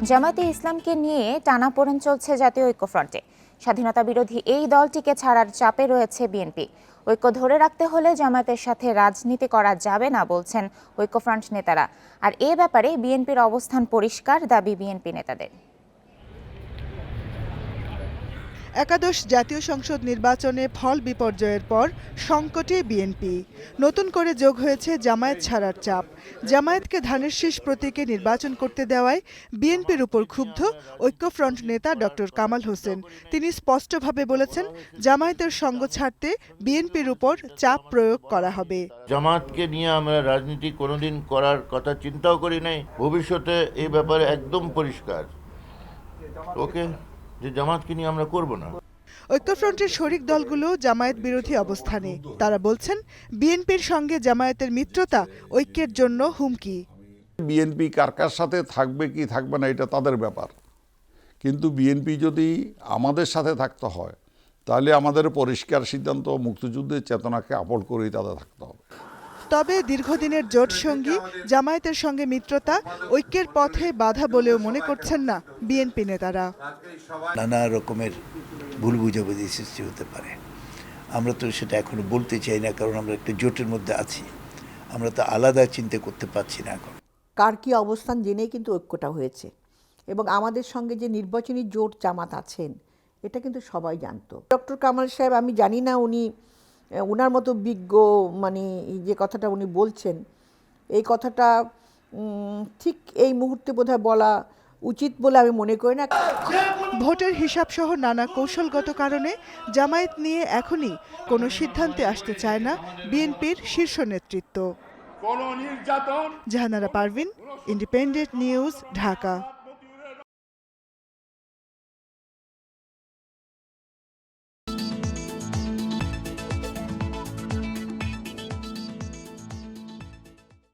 জামায়াতে ইসলামকে নিয়ে টানাপোড়েন চলছে জাতীয় ঐক্যফ্রন্টে। স্বাধীনতা বিরোধী এই দলটিকে ছাড়ার চাপে রয়েছে বিএনপি। ঐক্য ধরে রাখতে হলে জামায়াতের সাথে রাজনীতি করা যাবে না বলছেন ঐক্যফ্রন্ট নেতারা। আর এ ব্যাপারে বিএনপির অবস্থান পরিষ্কার, দাবি বিএনপি নেতাদের। একাদশ জাতীয় সংসদ নির্বাচনে ফল বিপর্যয়ের পর সংকটে বিএনপি। নতুন করে যোগ হয়েছে জামায়াত ছাড়ার চাপ। জামায়াতকে ধানের শীষ প্রতীকে নির্বাচন করতে দেওয়ায় বিএনপির উপর ক্ষুব্ধ ঐক্যফ্রন্ট নেতা ডক্টর কামাল হোসেন। তিনি স্পষ্টভাবে বলেছেন, জামায়াতের সঙ্গ ছাড়তে বিএনপির উপর চাপ প্রয়োগ করা হবে। জামায়াতকে নিয়ে আমরা রাজনীতি কোনোদিন করার কথা চিন্তাও করি নাই, ভবিষ্যতে এই ব্যাপারে একদম পরিষ্কার ওকে যে জামায়াতকে নিয়ে আমরা করব না। ঐক্যফ্রন্টের শরিক দলগুলো জামায়াত বিরোধী অবস্থানে। তারা বলছেন, বিএনপির সঙ্গে জামায়াতের মিত্রতা ঐক্যের জন্য হুমকি। বিএনপি কার কার সাথে থাকবে কি থাকবে না এটা তাদের ব্যাপার, কিন্তু বিএনপি যদি আমাদের সাথে থাকতে হয় তাহলে আমাদের পরিষ্কার সিদ্ধান্ত মুক্তিযুদ্ধের চেতনাকে আপল করেই তাদের থাকতে হবে। তবে দীর্ঘদিনের জোট সঙ্গী জামায়াতের সঙ্গে মিত্রতা ঐক্যের পথে বাধা বলেও মনে করছেন না বিএনপি নেতারা। নানা রকমের ভুল বুঝাবুঝি সৃষ্টি হতে পারে। আমরা তো সেটা এখনো বলতে চাই না, কারণ আমরা একটা জোটের মধ্যে আছি। আমরা তো আলাদা চিন্তা করতে পারছি না এখন। কার কি অবস্থান জেনেই কিন্তু ঐক্যটা হয়েছে, এবং আমাদের সঙ্গে যে নির্বাচনী জোট জামাত আছেন এটা কিন্তু সবাই জানতো। ডক্টর কামাল সাহেব, আমি জানি না উনি ওনার মতো বিজ্ঞ, মানে যে কথাটা উনি বলছেন এই কথাটা ঠিক এই মুহূর্তে বোধহয় বলা উচিত বলে আমি মনে করি না। ভোটের হিসাব সহ নানা কৌশলগত কারণে জামায়াত নিয়ে এখনই কোনো সিদ্ধান্তে আসতে চায় না বিএনপির শীর্ষ নেতৃত্ব। Jahanara Parvin, independent news, Dhaka.